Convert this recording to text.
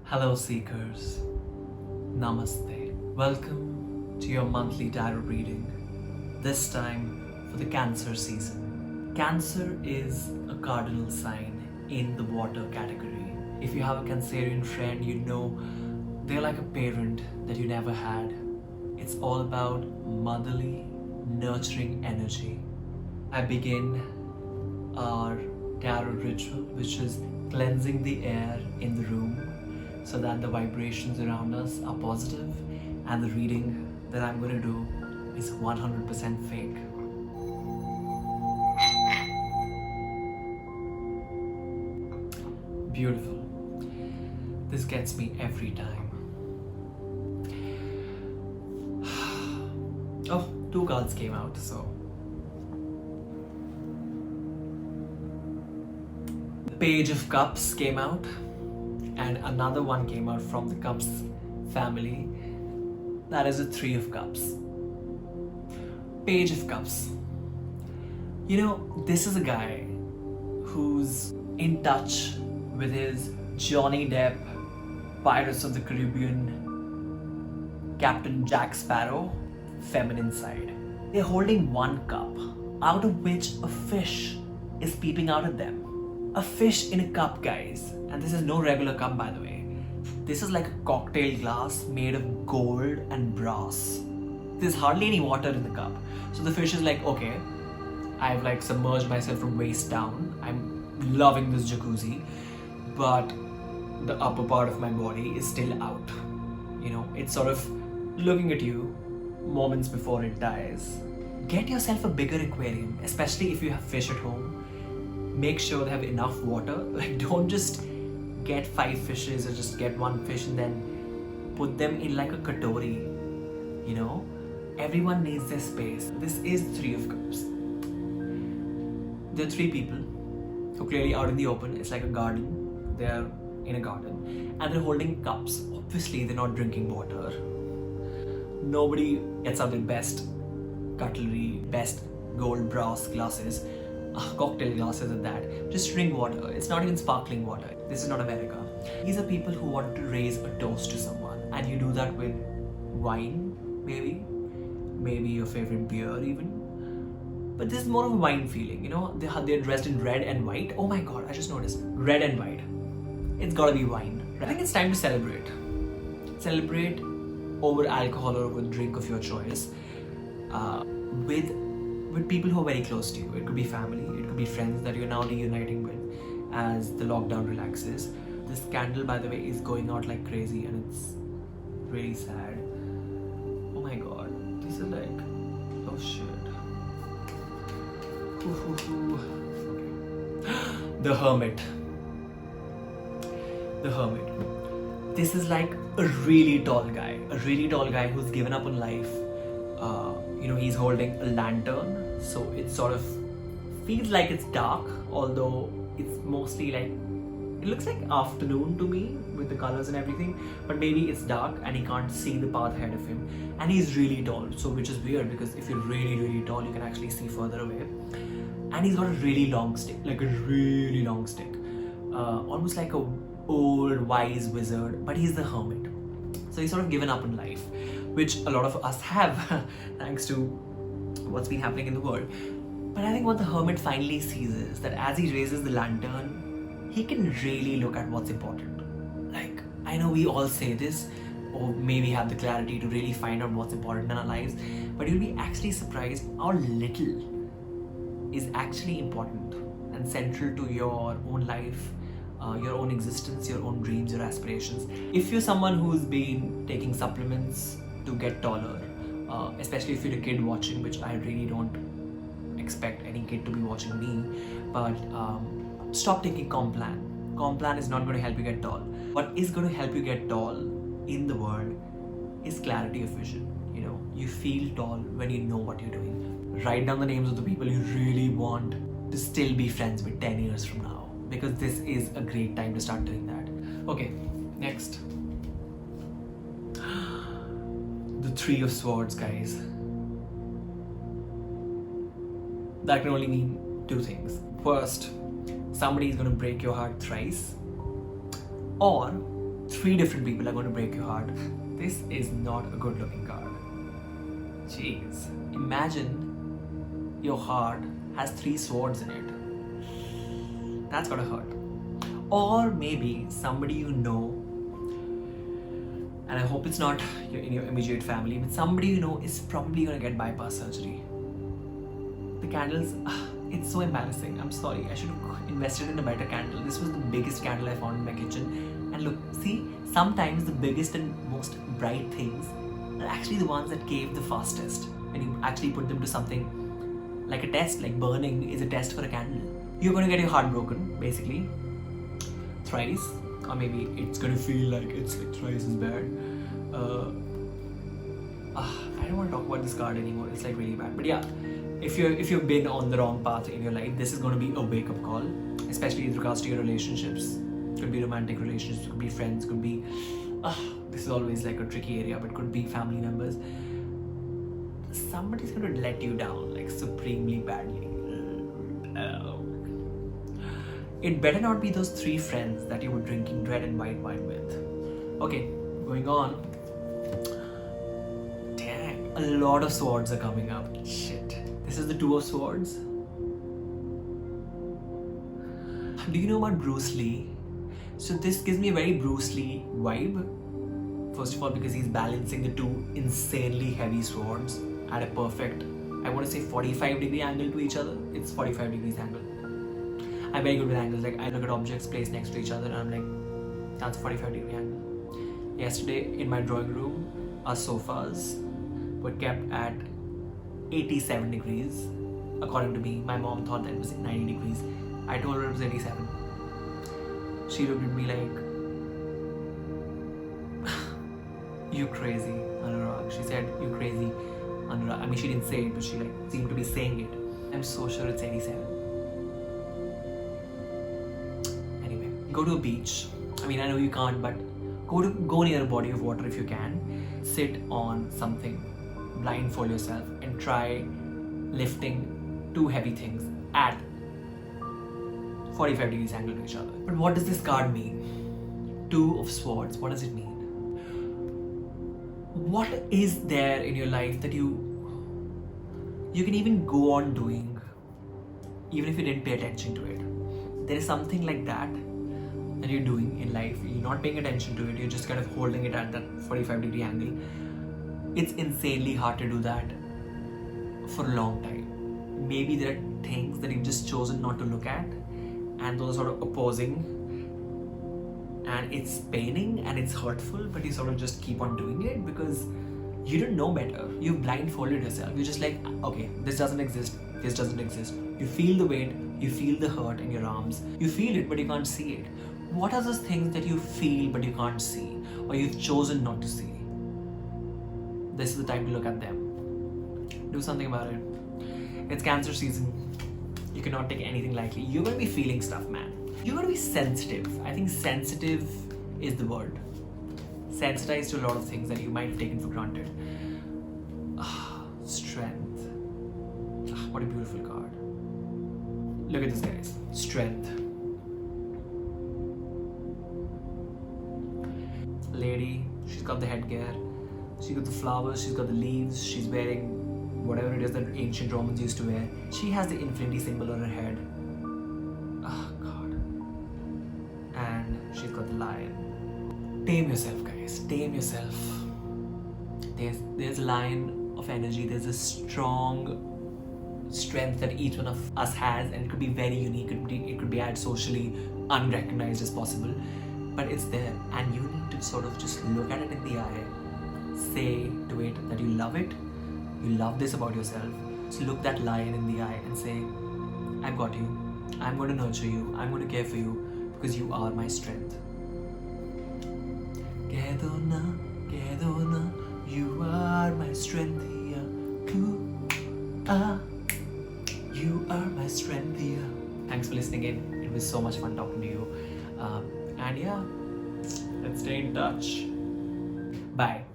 Hello, seekers. Namaste. Welcome to your monthly tarot reading, this time for the Cancer season. Cancer is a cardinal sign in the water category. If you have a Cancerian friend, you know they're like a parent that you never had. It's all about motherly, nurturing energy. I begin our tarot ritual, which is cleansing the air in the room so that the vibrations around us are positive and the reading that I'm going to do is 100% fake. Beautiful. This gets me every time. Oh, two cards came out, so. The Page of Cups came out, and another one came out from the Cups family. That is a Three of Cups. Page of Cups. You know, this is a guy who's in touch with his Johnny Depp, Pirates of the Caribbean, Captain Jack Sparrow, feminine side. They're holding one cup, out of which a fish is peeping out at them. A fish in a cup, guys. And this is no regular cup, by the way. This is like a cocktail glass made of gold and brass. There's hardly any water in the cup. So the fish is like, okay, I've like submerged myself from waist down. I'm loving this jacuzzi, but the upper part of my body is still out. You know, it's sort of looking at you moments before it dies. Get yourself a bigger aquarium, especially if you have fish at home. Make sure they have enough water. Like, don't just get 5 fishes or just get one fish and then put them in like a katori. You know, everyone needs their space. This is Three of Cups. There are 3 people who clearly out in the open. It's like a garden. They're in a garden and they're holding cups. Obviously, they're not drinking water. Nobody gets out their best cutlery, best gold brass glasses, cocktail glasses at that. Just drink water. It's not even sparkling water. This is not America. These are people who want to raise a toast to someone, and you do that with wine, maybe your favorite beer even. But this is more of a wine feeling, you know. They're dressed in red and white. Oh my god, I just noticed. Red and white. It's gotta be wine. I think it's time to celebrate. Celebrate over alcohol or over a drink of your choice. With people who are very close to you. It could be family, it could be friends that you're now reuniting with as the lockdown relaxes. This candle, by the way, is going out like crazy and it's really sad. Oh my god, these are like, oh shit. Okay. The Hermit. The Hermit. This is like a really tall guy who's given up on life. You know, he's holding a lantern, so it sort of feels like it's dark, although it's mostly like, it looks like afternoon to me with the colors and everything, but maybe it's dark and he can't see the path ahead of him. And he's really tall, so which is weird because if you're really, really tall, you can actually see further away. And he's got a really long stick, almost like a old wise wizard, but he's the hermit. So he's sort of given up on life, which a lot of us have thanks to what's been happening in the world. But I think what the hermit finally sees is that as he raises the lantern, he can really look at what's important. Like, I know we all say this, or maybe have the clarity to really find out what's important in our lives, but you'll be actually surprised how little is actually important and central to your own life, your own existence, your own dreams, your aspirations. If you're someone who's been taking supplements to get taller, especially if you're a kid watching, which I really don't expect any kid to be watching me, but stop taking Complan. Complan is not going to help you get tall. What is going to help you get tall in the world is clarity of vision. You know, you feel tall when you know what you're doing. Write down the names of the people you really want to still be friends with 10 years from now, because this is a great time to start doing that. Okay, next. The Three of Swords, guys. That can only mean 2 things. First, somebody is going to break your heart thrice, or 3 different people are going to break your heart. This is not a good looking card. Jeez. Imagine your heart has 3 swords in it. That's gotta hurt. Or maybe somebody you know, and I hope it's not in your immediate family, but somebody you know is probably gonna get bypass surgery. The candles, it's so embarrassing. I'm sorry. I should have invested in a better candle. This was the biggest candle I found in my kitchen. And look, see, sometimes the biggest and most bright things are actually the ones that cave the fastest. When you actually put them to something like a test, like burning is a test for a candle. You're gonna get your heart broken, basically, thrice, or maybe it's gonna feel like it's like thrice as bad. I don't want to talk about this card anymore. It's like really bad. But yeah, if you've been on the wrong path in your life, this is going to be a wake-up call, especially with regards to your relationships. Could be romantic relationships, could be friends, could be this is always like a tricky area, but could be family members. Somebody's going to let you down like supremely badly. It better not be those 3 friends that you were drinking red and white wine with. Okay, going on. Dang, a lot of swords are coming up. Shit. This is the 2 of swords. Do you know about Bruce Lee? So this gives me a very Bruce Lee vibe. First of all, because he's balancing the 2 insanely heavy swords at a perfect, I want to say 45-degree angle to each other. It's 45 degrees angle. I'm very good with angles. Like I look at objects placed next to each other and I'm like, that's a 45-degree angle. Yesterday in my drawing room, our sofas were kept at 87 degrees. According to me, my mom thought that it was 90 degrees. I told her it was 87. She looked at me like, you crazy, Anurag. She said, you crazy, Anurag. I mean, she didn't say it, but she like seemed to be saying it. I'm so sure it's 87. Anyway, go to a beach. I mean, I know you can't, but go near a body of water if you can. Sit on something, blindfold yourself, and try lifting 2 heavy things at 45 degrees angle to each other. But what does this card mean? 2 of swords, what does it mean? What is there in your life that you can even go on doing even if you didn't pay attention to it? There is something like that you're doing in life, you're not paying attention to it, you're just kind of holding it at that 45-degree angle. It's insanely hard to do that for a long time. Maybe there are things that you've just chosen not to look at, and those are sort of opposing, and it's paining and it's hurtful, but you sort of just keep on doing it because you don't know better. You've blindfolded yourself. You're just like, okay, this doesn't exist, this doesn't exist. You feel the weight, you feel the hurt in your arms, you feel it but you can't see it. What are those things that you feel but you can't see, or you've chosen not to see? This is the time to look at them. Do something about it. It's Cancer season. You cannot take anything lightly. You're going to be feeling stuff, man. You're going to be sensitive. I think sensitive is the word. Sensitized to a lot of things that you might have taken for granted. Strength. What a beautiful card. Look at this, guys. Strength. Lady, she's got the headgear, she's got the flowers, she's got the leaves, she's wearing whatever it is that ancient Romans used to wear. She has the infinity symbol on her head. Oh God. And she's got the lion. Tame yourself, guys. Tame yourself. There's a line of energy, there's a strong strength that each one of us has, and it could be very unique, it could be as socially unrecognized as possible. But it's there, and you need to sort of just look at it in the eye, say to it that you love it, you love this about yourself. So look that lion in the eye and say, I've got you, I'm going to nurture you, I'm going to care for you, because you are my strength. You are my strength here. You are my strength here. Thanks for listening in. It was so much fun talking to you. And yeah, let's stay in touch. Bye.